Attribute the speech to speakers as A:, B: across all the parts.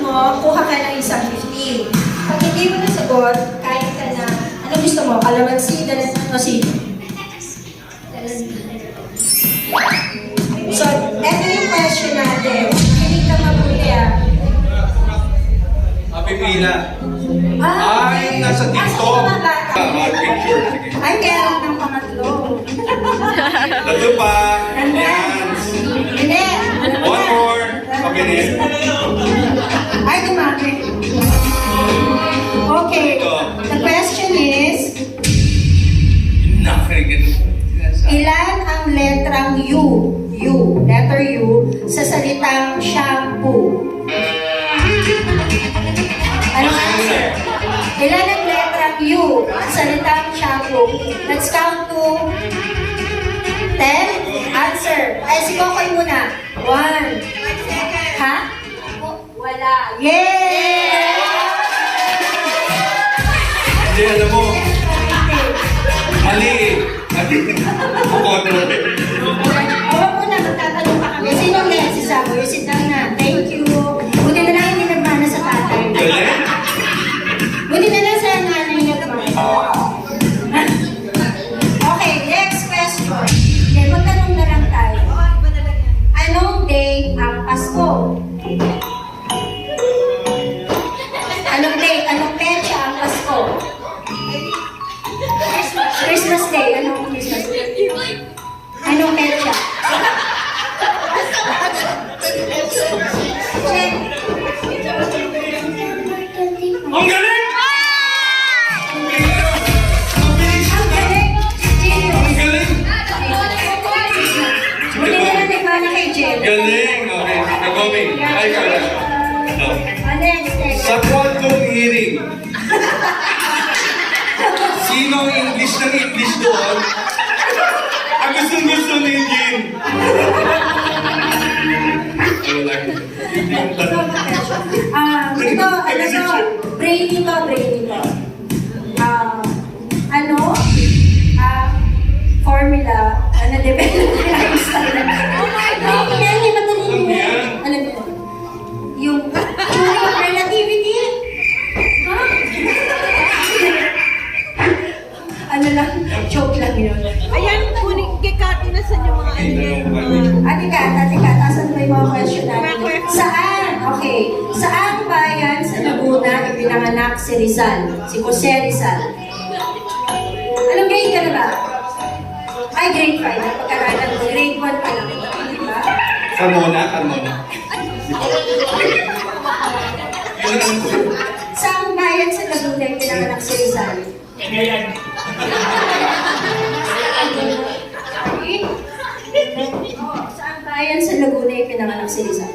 A: mo, kuha ka ng isang 50. Pag hindi mo nasagot, kahit ka na, ano gusto mo? Kalamansi, dalan, ano si? So, eto yung question natin. Hindi ka mabuti
B: Pipila. Ay, nasa TikTok. Picture. Sige.
A: Ay, meron ng pangatlo.
B: Tatlo pa.
A: Nandyan. Hindi.
B: One more. Okay na yan.
A: Ay, dumami. Okay. The question is, ilan ang letrang letter U, sa salitang shampoo? Anong answer? Ilan ang letrang U sa salitang shampoo? Let's count to 10. Answer. Ay, si Kokoy muna. 1. Ha? Wala. Yay!
B: Hindi, alam mo. Mali eh. Bukono.
A: Huwag mo na, magtatanong pa kami. Sinong yan? Si Sabo. You sit down na. Thank you. Buti na lang hindi nagmana sa tatay.
B: Galing?
A: Buti na lang sa nanay nagmana. Okay, next question. Okay, magtanong na lang tayo. Anong day ang Pasko? Anong day? Anong petsa ang Pasko? Christmas Day. Anong Christmas Day? Anong petsa? Check.
B: Ang galing!
A: Ang galing. Gino.
B: Ang galing!
A: Buti na lang nagmana kay Jen.
B: Galing! Okay, nag-coming. Ay, kaya.
A: Next.
B: Sa kwadrong hearing, sino ang English ng English doon? Ang gustong-gusto ni Jim.
A: Ito, brainy to. Formula, develop ni Einstein. Yan, di madali
B: Ano
A: mo.
B: yan?
A: Alam mo, yung relativity. Ha? Ano lang, joke lang yun.
C: Ayan, kunin kay Kati na sa yung mga ano niya.
A: Ate Kat, asan ba yung mga question natin? Saan? Okay. Saan bayan sa Laguna ipinanganak si Rizal? Si Jose Rizal. Anong grade ka na ba? Ay, grade 5. Napagkaralan ko. Grade 1 pa lang. Diba?
B: Carmona.
A: Saan bayan sa Laguna ipinanganak si Rizal? Saan bayan sa Laguna ipinanganak si Rizal?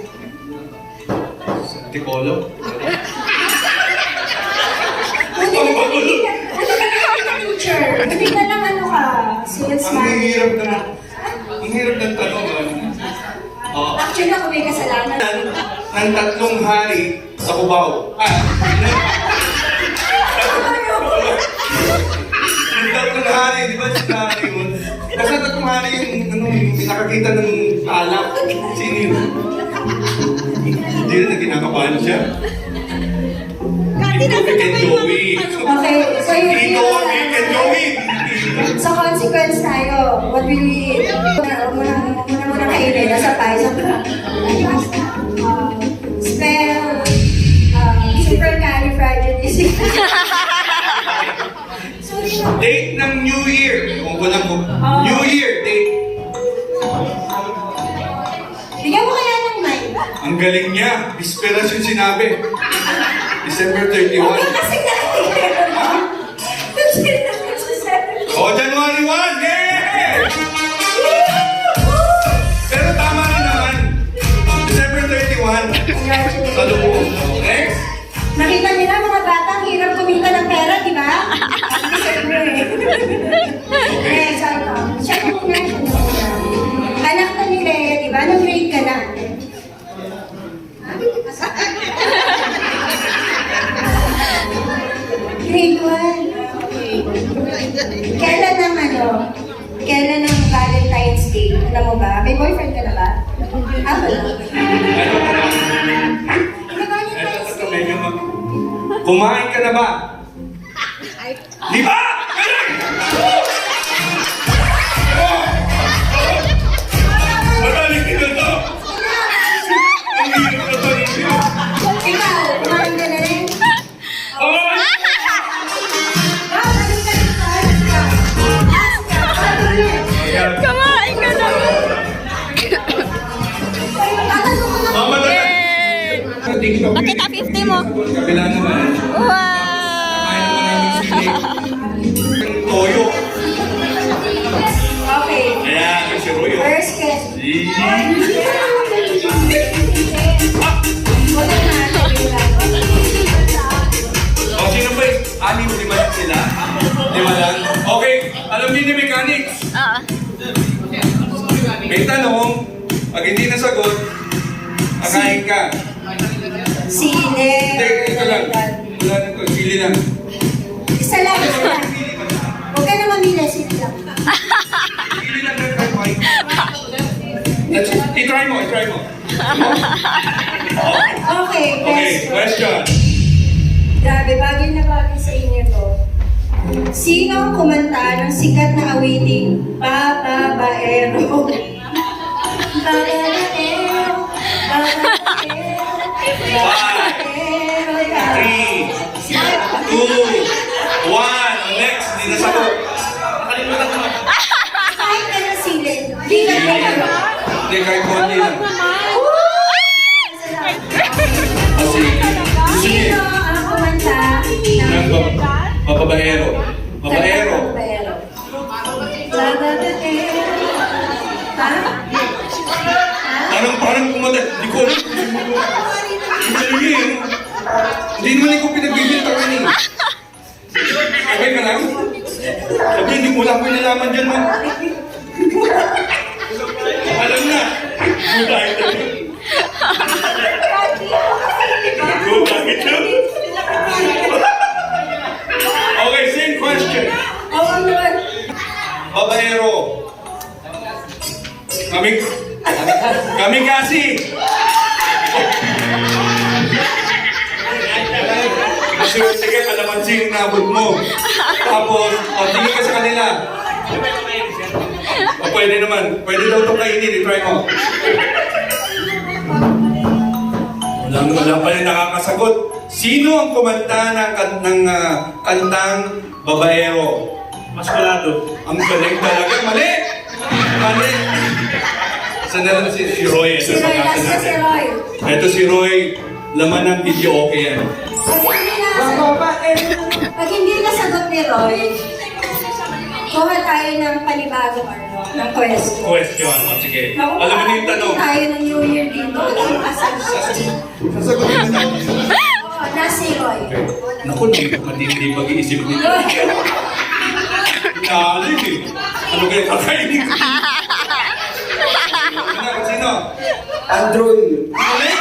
B: Tikolo.
A: Teacher, hindi ka lang ano ka, sales
B: Ang
A: manager.
B: hirap ng tanong.
A: Actually, ako may kasalanan.
B: Ng tatlong hari sa Cubao. Yung tatlong hari, di ba sinabi yun? Basta tatlong hari yung nakakita ng alak. Sino yun? Hindi na kinakabahan siya.
C: Kati na
B: Vic and Joey.
A: Okay, so yun
B: Dito, Vic and Joey.
A: sa consequence tayo, what will we eat? Muna kainin, nasa pie, sa spell, supercalifragilistic.
B: Date ng New Year. Kung walang mo. New Year, date.
A: Bigyan mo kaya ng 9.
B: Ang galing niya. Bisperas yung sinabi. December 31.
A: Kasi
B: Oh, January 1! Yeah! Pero tama rin naman. December 31. Salubong. Next.
A: Nakita nila mga bata, ang hirap kumita ng pera, di ba? Next, ano? Check mo muna. Anak ka ni Lea, di ba? Anong grade ka na? Grade 1. Kailan ang kailan ang Valentine's Day? Alam mo ba? May boyfriend ka na ba? Wala. May Valentine's
B: Kumain ka na ba? Di ba? Galing! Madaling din na to. Ang hirap na to.
A: Ikaw, kumain ka na rin?
B: Oh!
C: Kumain ka na.
B: Mama na.
C: Bakit 50 mo?
B: Kabila naman.
C: Wow!
B: Kain naman namin sili. Toyo.
A: Okay.
B: Ayan, yung si Royo.
A: First question. Wala na natin yung
B: O, sino ba yung anim, lima lang sila? Lima lang? Okay, alam niyo ni mechanics.
C: Oo.
B: May tanong, pag hindi nasagot, kakain ka.
A: Sili.
B: Hindi, ito lang. Wala na to, sili lang.
A: Isa lang, isa lang. Huwag ka na mamili, sili lang.
B: Sili lang na try. I-try mo, i-try mo.
A: Okay,
B: Okay,
A: question.
B: question.
A: Grabe, bagay na bagay sa inyo to. Sino ang kumanta ng sikat na awiting Babaero? Babaero, Babaero, Babaero,
B: 3, 2, 1. Next, hindi nasagot.
A: Kahit ka ng sili. Hindi ka na kayo.
B: Hindi, kahit konti lang. Kasi, sige.
A: Sino ang kumanta ng
B: Babaero. Babaero.
A: Babaero. Babaero. Ha?
B: Parang kumanda. Hindi ko alam kung sino ko. Ang galing eh. Hindi naman ikaw pinagbibintangan eh. Okay ka lang? Sabi, hindi ko lang pinalaman dyan, man. Alam na. Good item yun. Good item. Okay, same question.
A: Oo naman.
B: Babaero. Kami kasi. Sige, kalamansi yung nabot mo. Tapos, tingin ka sa kanila. O, pwede naman. Pwede daw itong kainin. I-try mo. Wala pa rin nakakasagot. Sino ang kumanta ng kantang Babaero? Maskulado. Ang galing talaga. Mali! Mali! Saan na lang si Roy?
A: Si Roy, last na si Roy.
B: Ito si Roy. Laman ng video, okay yan.
A: Pag hindi nasagot ni Roy, kuha tayo ng panibagong ng question.
B: Question. O, sige. Alam mo na yung tanong.
A: Tayo ng New Year dito. Alam mo
B: Sasagutin na tayo.
A: Oo, na si Roy.
B: Naku, matindi pag-iisip nito. Naalim eh. Ano kaya kakainin ko? Ano, sino?
D: Android.
B: Galing!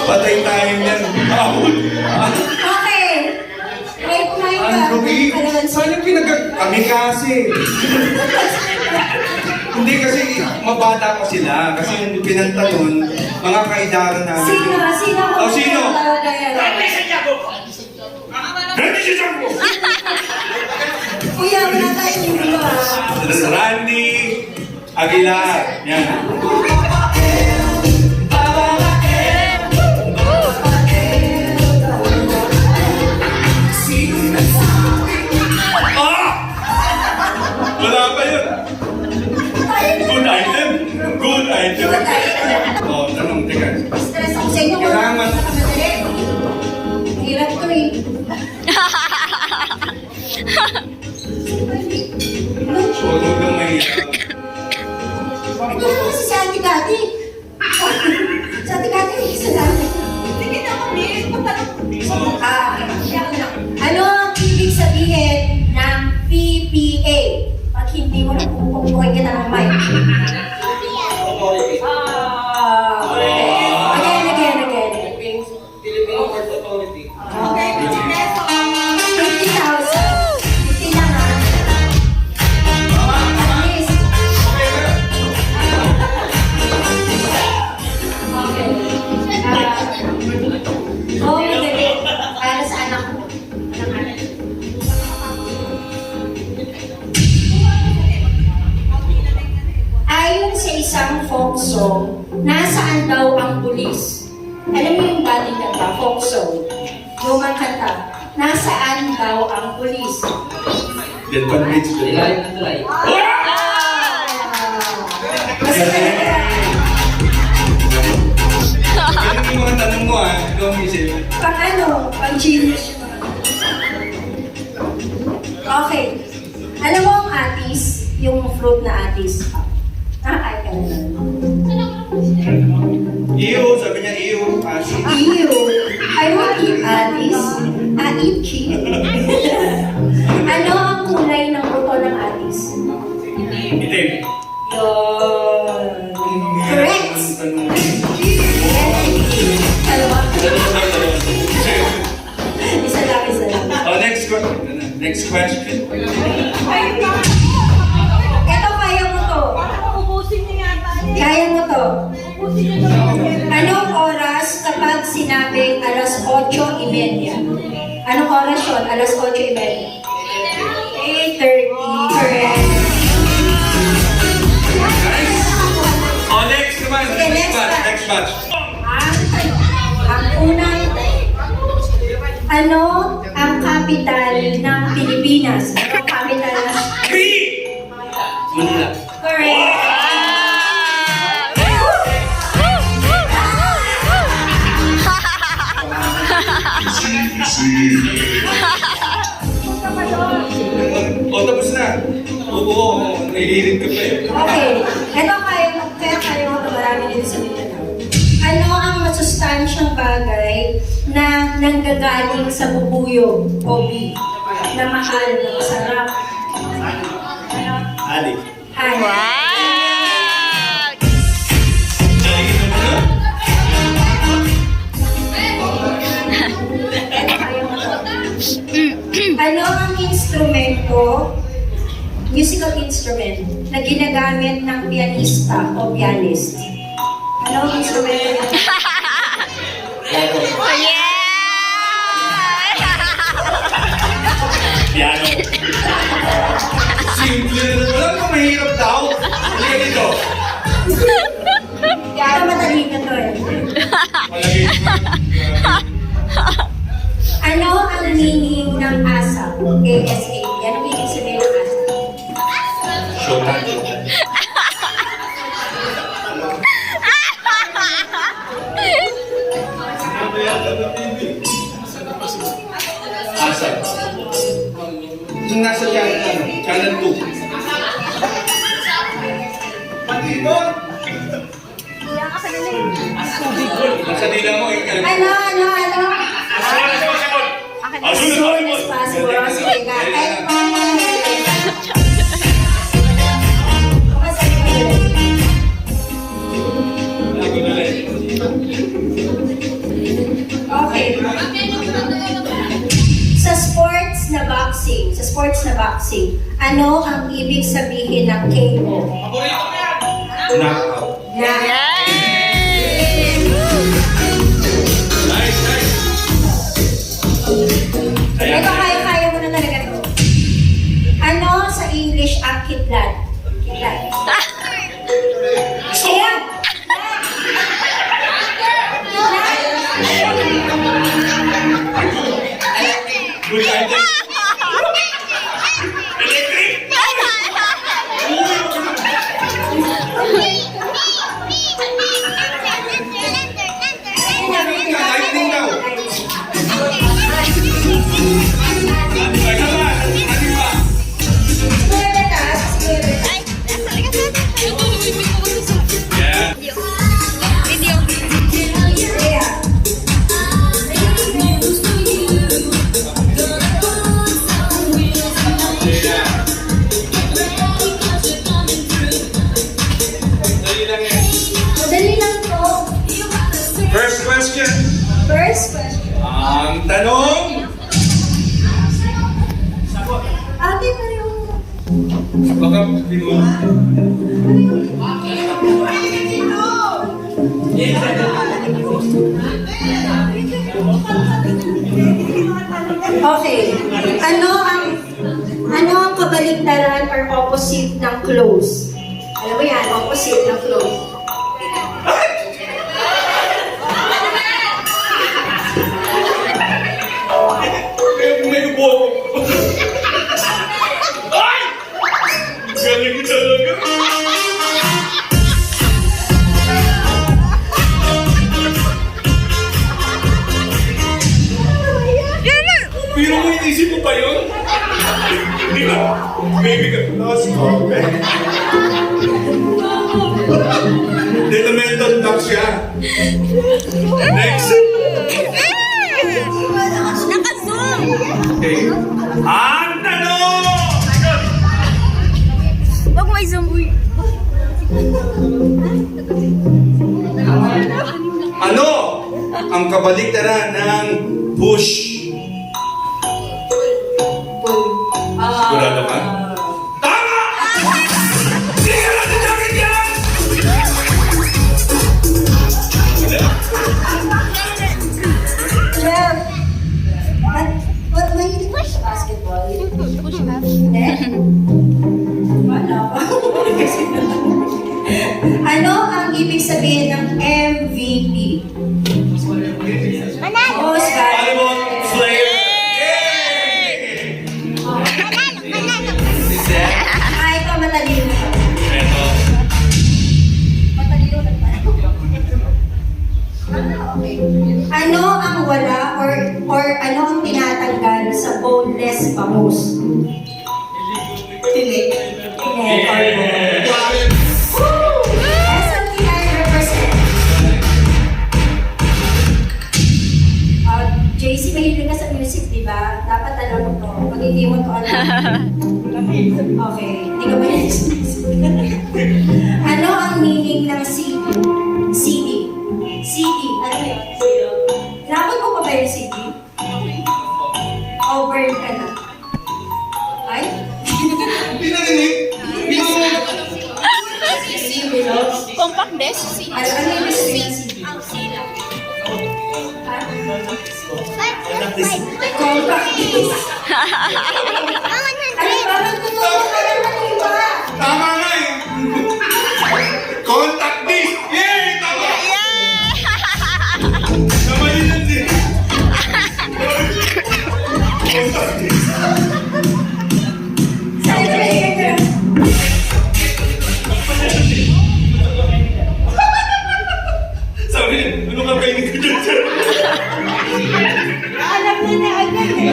B: Patay tayo niyan. Ahul!
A: Okay. Try kumain ka.
B: Android?
A: Kalamansi.
B: Saan yung Kami kasi. Hindi kasi mabata pa sila. Kasi yung pinanta nun, mga kaidaran namin.
A: Sino? Sino?
B: Oh, sino? Randy si Jango!
A: Kuya, wala tayong video ah.
B: Randy Aguilar. Yan. Ah! Wala pa yun. Good item. Good item. Oh, tanong, teka.
A: Stress ako sa inyo.
B: Kailangan.
A: Hirap to eh.
B: Huwag kang mahirap.
A: Ito naman si Santi Gati. Santi Gati, isa lang. Sige na kami. Ano ang ibig sabihin ng PPA? Pag hindi mo na pupukuhin kita ng mic. Nasaan daw ang pulis? Alam mo yung dating kanta, folk song. Lumang kanta. Nasaan daw ang pulis?
B: Then convince the
D: Ilalim ng tulay.
A: Mas talaga.
B: Yan yung mga tanong mo ha. Ikaw ang isip.
A: Pang ano? Pang genius yung mga. Okay. Alam mo ang atis? Yung fruit na atis. Nakakain ka na nun.
B: Iyo, sabi niya iyo. Asi.
A: Ew! I won't eat atis. I eat cheese. Ano ang kulay ng buto ng atis?
B: Itim.
A: Yun. Correct! Dalawa. Isa lang, isa lang.
B: Oh, next question. Next question.
A: Ito, kaya mo to. Kaya mo to. Anong oras kapag sinabing alas 8:30? Anong oras yun? Alas 8:30. 8:30. Correct.
B: Nice. Oh, next naman.
A: Okay,
B: Next
A: next
B: batch.
A: batch.
B: Next batch.
A: Ang unang, ano ang capital ng Pilipinas? Ano ang capital ng...
B: B!
D: Manila.
A: Correct.
B: Oh, tapos na. Oo, nahihilig ka pa eh.
A: Okay. Ito kaya mo ito marami dito sa Mindanao. Ano ang masustansyang bagay na nanggagaling sa bubuyog o bee? Na mahal, na masarap.
B: Ali.
A: Ay. Ito kaya mo ito. Ano ang instrumento, musical instrument, na ginagamit ng pianista o pianist? Ano ang instrumento?
B: Piano. Simple na naman. Wala pa mahirap daw. Halika dito.
A: Kaya madali ka to eh.
B: Malagay ko.
A: Ano ang meaning ng ASAP? ASAP. Ano ang ibig sabihin ng ASAP?
B: Showtime. Asa? Yung nasa channel 2. Nasa dila mo, ikan.
A: Ano?
B: As
A: As soon as possible. Sige ka. Okay. Sa sports na boxing, ano ang ibig sabihin ng KO?
B: Knockout.
A: Na
B: Nice, nice. Ayan.
A: ito kaya mo na talaga ito. Ano sa English ang kidlat? Kidlat. Ayan.
B: Good item. Electric. Lightning daw. Ay, naman. Ano pa? Yeah. Yeah. Dali lang yan.
A: Madali lang to.
B: First question.
A: First question.
B: Ang tanong.
A: Ate, pareho.
B: Baka hindi mo.
A: Okay. Ano ang kabaligtaran or opposite ng close? Alam mo yan, opposite ng close.
B: was correct. Detrimental block siya. Next.
C: Naka-zoom!
B: Okay. Ang tanong!
C: Huwag mo i-zoom.
B: Ano ang kabaliktaran ng push? Sigurado ka? Tama! Hindi ka natin sakit yan!
A: Jeff, what may push basketball?
C: Push up.
A: Hindi? Wala pa. Ano ang ibig sabihin ng MVP?
C: Manalo!
A: Most
B: Volleyball
A: valuable
B: player! Yay!
A: Ah, ito matalino.
B: Eto.
A: Matalino na tayo. Okay. Ano ang wala or ano ang tinatanggal sa boneless bangus? Tinik. Tinik or bone. Woo! SLTI represent. JC, mahilig ka sa music, di ba? Dapat alam mo to. Pag hindi mo to alam. Okay. Hindi ka mahilig sa music. Ano ang meaning ng CD? CD. CD. Ano yun? Nakapag mo pa ba yung CD? Over ka na. Ay?
B: Hindi narinig. Hindi mo.
A: CD belows.
C: Compact disc?
A: Ano yung sabihin ng CD? Ha? Compact disc. Ano ba? Magtuturo ka naman iba.
B: Tama nga eh. Contact disc. Yay! Tama! Tama yun yan din. Contact disc.
A: Saan ka ba?
B: Sabi niya, ano ka kainin ko dyan sir?
A: Alam na na agad eh.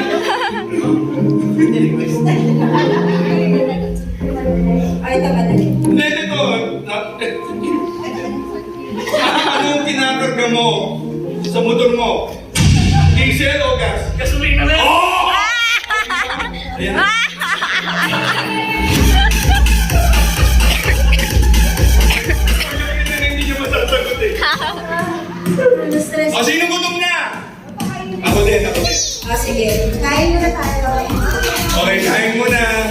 A: Ay, ito madali.
B: Hindi, ito. Ano yung kinakarga mo sa motor mo? Diesel o gas? Gasolina na. Oh! Ayan. Hindi niyo masasagot eh.
A: Stress.
B: O, sino gutom na? Ako din, ako din.
A: Ah, sige. Kain muna tayo.
B: Okay, kain mo na.